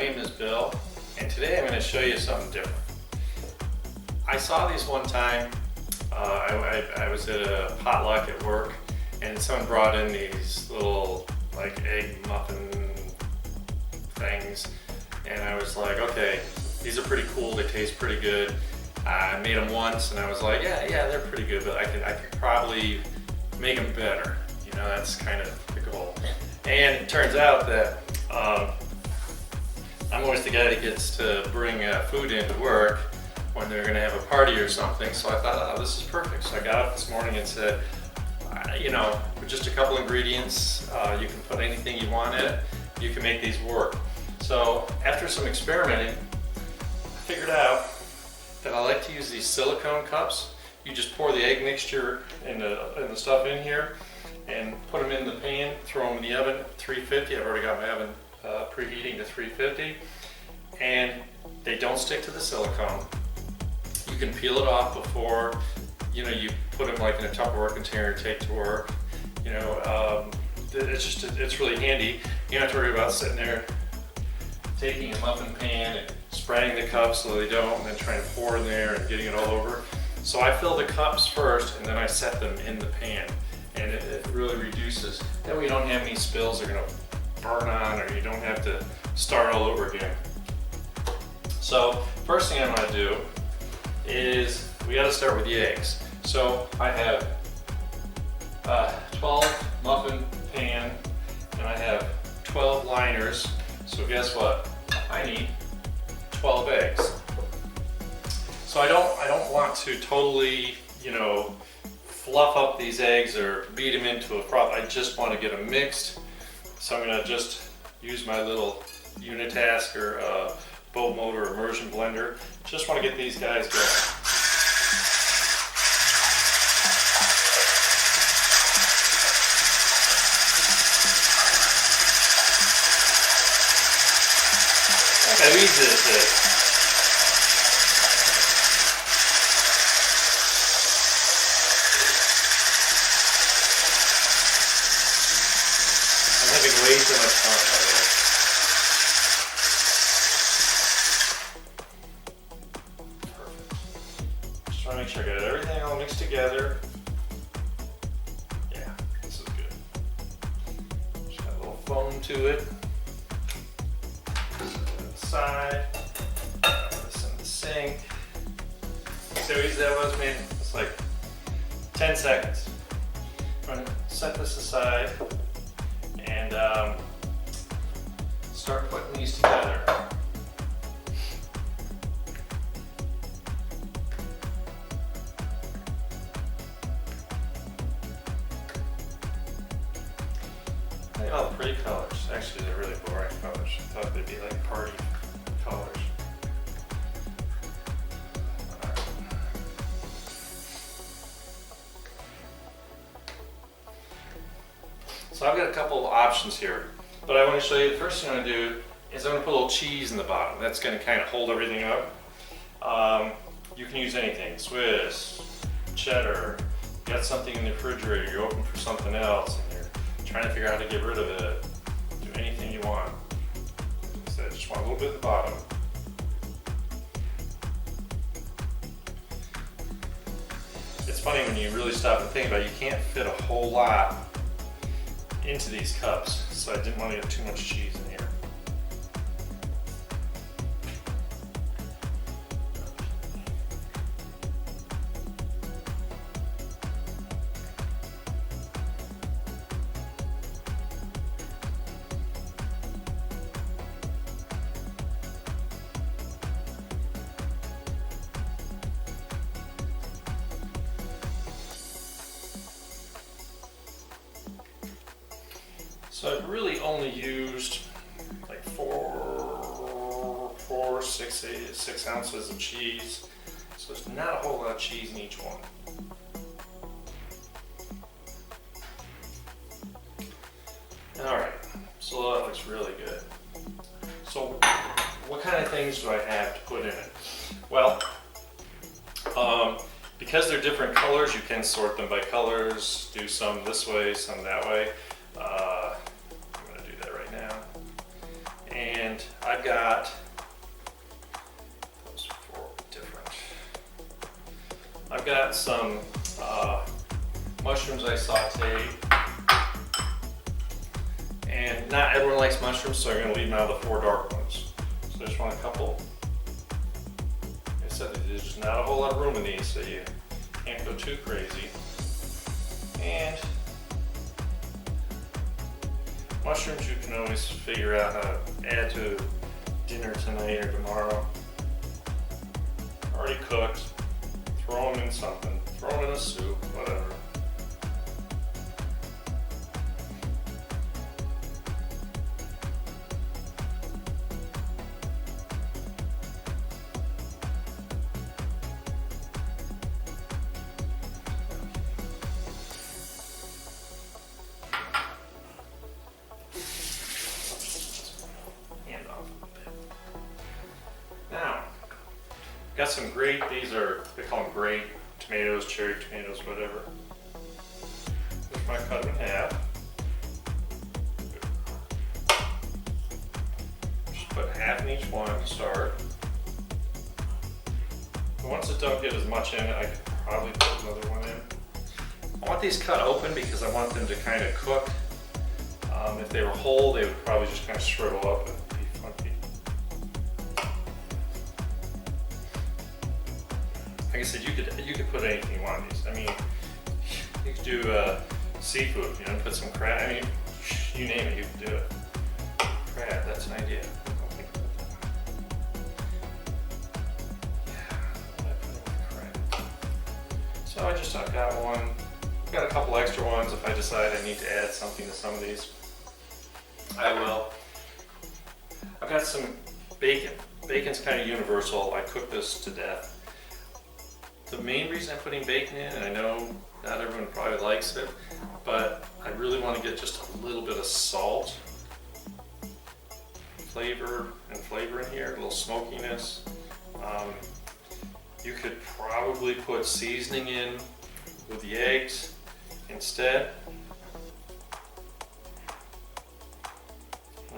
name is Bill, and today I'm going to show you something different. I saw these one time. I was at a potluck at work, and someone brought in these little like egg muffin things, and I was like, okay, these are pretty cool. They taste pretty good. I made them once, and I was like, yeah, they're pretty good, but I could probably make them better. You know, that's kind of the goal. And it turns out that I'm always the guy that gets to bring food into work when they're going to have a party or something. So I thought, oh, this is perfect. So I got up this morning and said, you know, with just a couple ingredients, you can put anything you want in it. You can make these work. So after some experimenting, I figured out that I like to use these silicone cups. You just pour the egg mixture and the stuff in here and put them in the pan, throw them in the oven at 350. I've already got my oven preheating to 350. And they don't stick to the silicone. You can peel it off before, you know, you put them like in a Tupperware container to take to work. You know, it's really handy. You don't have to worry about sitting there taking a muffin pan and spraying the cups so they don't, and then trying to pour in there and getting it all over. So I fill the cups first, and then I set them in the pan, and it really reduces. Then we don't have any spills that are going to burn on, or you don't have to start all over again. So first thing I'm going to do is we got to start with the eggs. So I have 12 muffin pan, and I have 12 liners. So guess what? I need 12 eggs. So I don't want to totally, you know, fluff up these eggs or beat them into a froth. I just want to get them mixed. So I'm going to just use my little Unitask or boat motor immersion blender. Just want to get these guys going. How easy this is. I'm having way too much fun, by the way. Perfect. Just trying to make sure I got everything all mixed together. Yeah, this is good. Just got a little foam to it. Side, this in the sink. See how easy that was, man? It's like 10 seconds. I'm going to set this aside and start putting these together. Look at all the pretty colors. Actually, they're really boring colors. I thought they'd be like party colors. So I've got a couple of options here, but I want to show you the first thing I'm going to do is I'm going to put a little cheese in the bottom. That's going to kind of hold everything up. You can use anything, Swiss, cheddar. You got something in the refrigerator, you're open for something else, and you're trying to figure out how to get rid of it. Do anything you want. So I just want a little bit at the bottom. It's funny when you really stop and think about it, you can't fit a whole lot into these cups, so I didn't want to get too much cheese in here. So I've really only used like 6 ounces of cheese. So there's not a whole lot of cheese in each one. All right, so that looks really good. So what kind of things do I have to put in it? Well, because they're different colors, you can sort them by colors, do some this way, some that way. I'm going to do that right now. And I I've got, those four will be different. I've got some mushrooms I sauteed. And not everyone likes mushrooms, so I'm going to leave them out of the 4 dark ones. So I just want a couple. Like I said, there's just not a whole lot of room in these, so you can't go too crazy. And mushrooms you can always figure out how to add to dinner tonight or tomorrow. Already cooked. Throw them in something. Throw them in a soup, whatever. Now, got some great, these are, they call them great tomatoes, cherry tomatoes, whatever. Just might cut them in half. Just put half in each one to start. And once it don't get as much in it, I could probably put another one in. I want these cut open because I want them to kind of cook. If they were whole, they would probably just kind of shrivel up and be funky. Like I said, you could put anything you want on these. I mean, you could do seafood, you know, put some crab. I mean, you name it, you can do it. Crab, that's an idea. Don't think about that. Yeah, I put in the crab. So I just took out one. Got a couple extra ones if I decide I need to add something to some of these. I will. I've got some bacon. Bacon's kind of universal. I cook this to death. The main reason I'm putting bacon in, and I know not everyone probably likes it, but I really want to get just a little bit of salt, flavor in here, a little smokiness. You could probably put seasoning in with the eggs instead.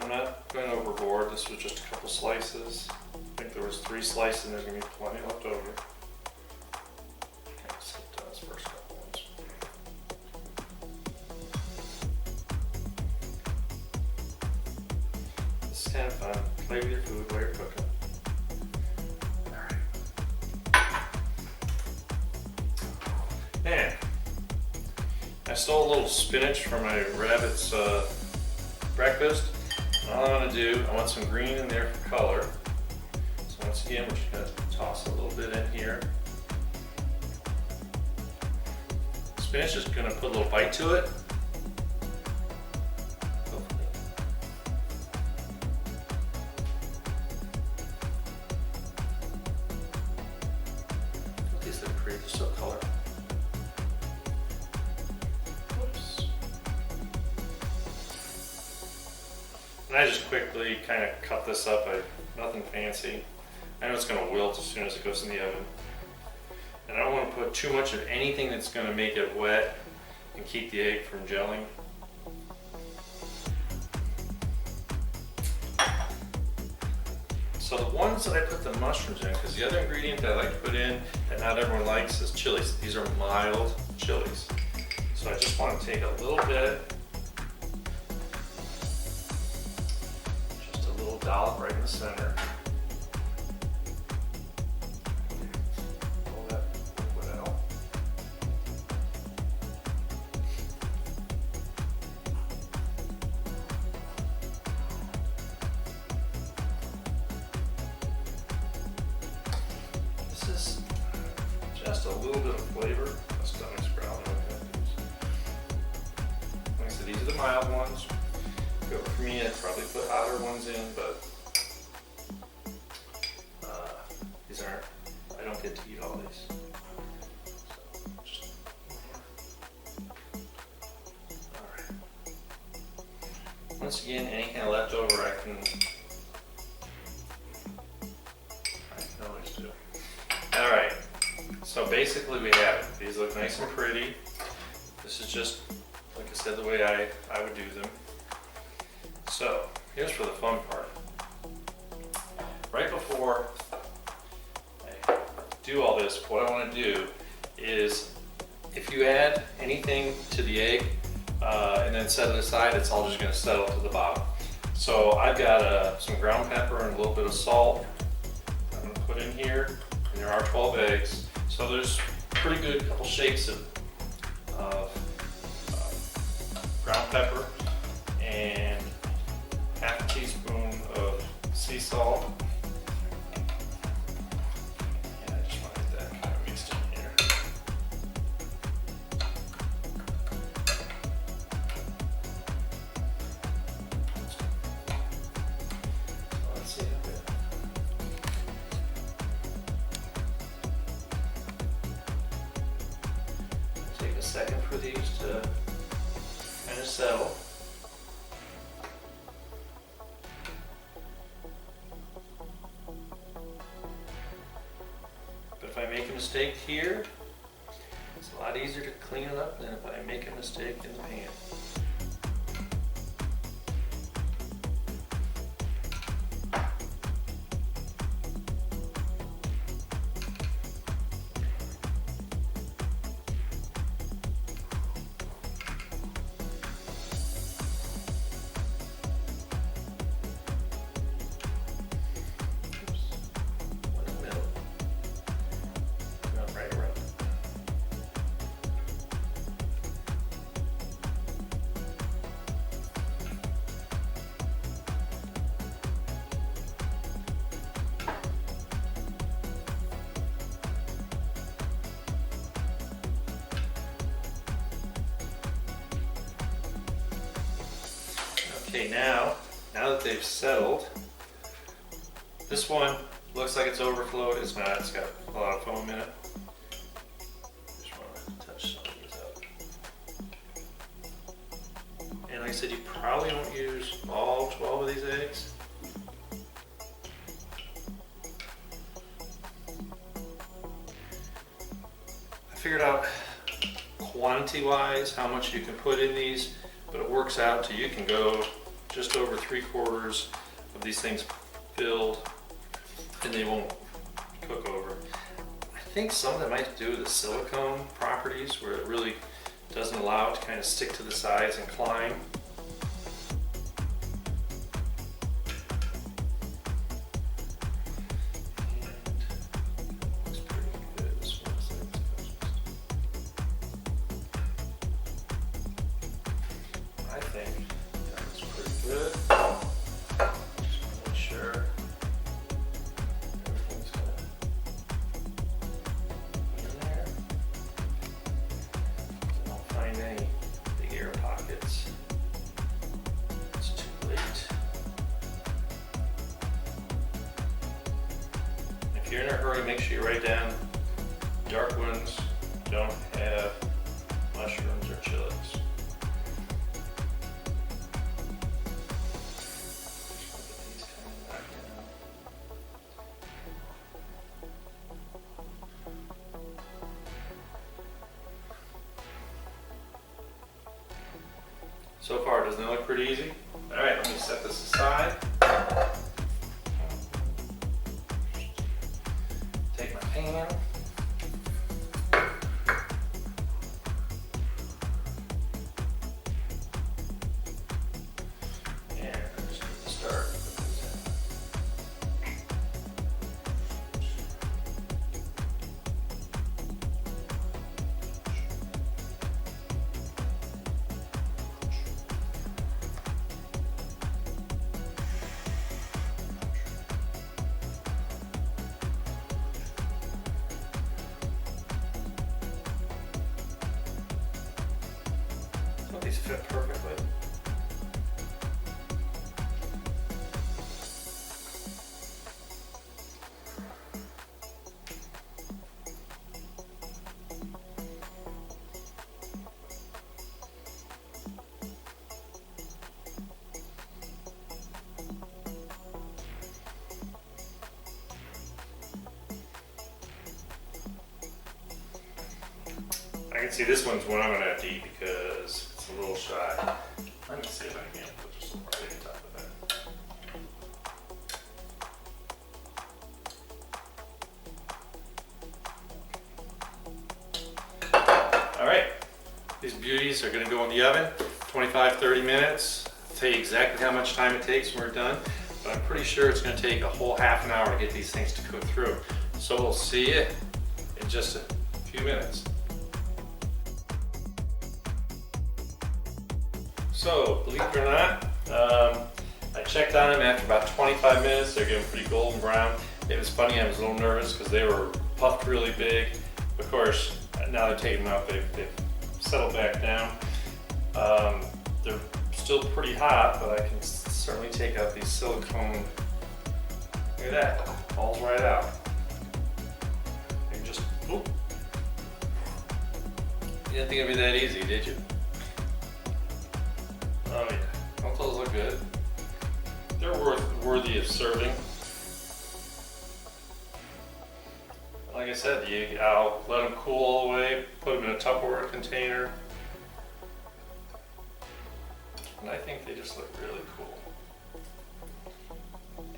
I'm not going overboard. This was just a couple slices. I think there was 3 slices and there's going to be plenty left over. Okay, skip those first couple ones. This is kind of fun. Play with your food while you're cooking. Alright. And I stole a little spinach from my rabbit's breakfast. All I want to do, I want some green in there for color. So once again, we're just going to toss a little bit in here. Spinach is going to put a little bite to it. These look pretty, they're so colorful. And I just quickly kind of cut this up. Nothing fancy. I know it's going to wilt as soon as it goes in the oven. And I don't want to put too much of anything that's going to make it wet and keep the egg from gelling. So the ones that I put the mushrooms in, because the other ingredient that I like to put in that not everyone likes is chilies. These are mild chilies. So I just want to take a little bit, dollop right in the center. Pull that liquid out. This is just a little bit of flavor. My stomach's growling. Like I said, these are the mild ones. For me, I'd probably put hotter ones in, but these aren't, I don't get to eat all these. So just, all right. Once again, any kind of leftover I can always do. All right, so basically we have it. These look nice and pretty. This is just, like I said, the way I would do them. So, here's for the fun part. before I do all this, what I want to do is, if you add anything to the egg and then set it aside, it's all just going to settle to the bottom. So I've got some ground pepper and a little bit of salt I'm going to put in here, and there are 12 eggs. So there's pretty good couple shakes of ground pepper and half a teaspoon of sea salt. And I just want to get that kind of mixed in here. So let's see how good. Take a second for these to kind of settle. But if I make a mistake here, it's a lot easier to clean it up than if I make a mistake in the pan. Okay, now that they've settled, this one looks like it's overflowed. It's not, it's got a lot of foam in it. Just want to touch some of these up. And like I said, you probably don't use all 12 of these eggs. I figured out quantity-wise how much you can put in these, but it works out to you can go just over 3/4 of these things filled, and they won't cook over. I think some of that might do with the silicone properties, where it really doesn't allow it to kind of stick to the sides and climb. If you're in a hurry, make sure you write down dark ones don't have mushrooms or chilies. So far, doesn't it look pretty easy? All right, let me set this aside. Take my pan. And I'm just going to start with this in. So these fit perfectly. I can see this one's one I'm going to have to eat because it's a little shy. Let me see if I can put just some more on top of that. beauties are gonna go in the oven, 25-30 minutes. I'll tell you exactly how much time it takes when we're done, but I'm pretty sure it's gonna take a whole half an hour to get these things to cook through. So we'll see you in just a few minutes. So, believe it or not, I checked on them after about 25 minutes. They're getting pretty golden brown. It was funny, I was a little nervous because they were puffed really big. Of course, now they're taking them out, they've settled back down. They're still pretty hot, but I can certainly take out these silicone. Look at that, falls right out. You can just, oop. You didn't think it'd be that easy, did you? Oh yeah, don't those look good? They're worthy of serving. Like I said, I'll let them cool all the way, put them in a Tupperware container. And I think they just look really cool.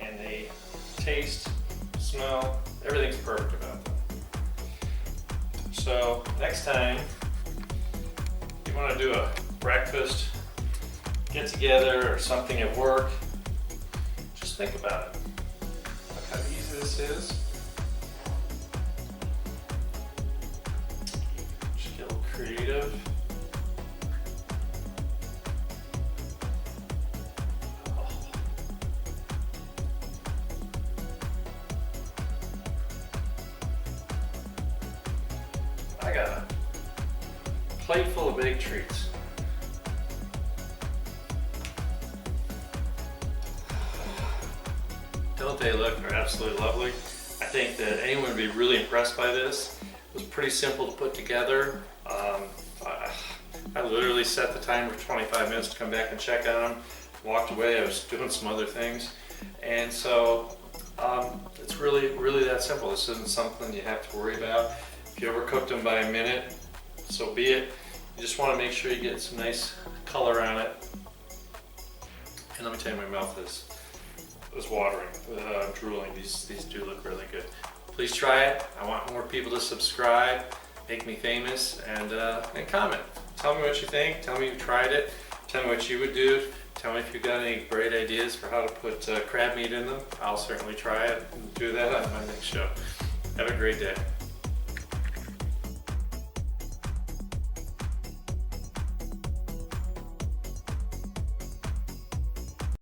And they taste, smell, everything's perfect about them. So next time you want to do a breakfast get together or something at work, just think about it. Look how easy this is. Just get a little creative. Oh. I got a plate full of baked treats. Don't they look? They're absolutely lovely. I think that anyone would be really impressed by this. It was pretty simple to put together. I literally set the timer for 25 minutes to come back and check on them. Walked away, I was doing some other things. And so it's really that simple. This isn't something you have to worry about. If you overcooked them by a minute, so be it. You just want to make sure you get some nice color on it. And let me tell you, my mouth is watering, drooling. These do look really good. Please try it. I want more people to subscribe, make me famous, and comment. Tell me what you think. Tell me you tried it. Tell me what you would do. Tell me if you've got any great ideas for how to put crab meat in them. I'll certainly try it and do that on my next show. Have a great day.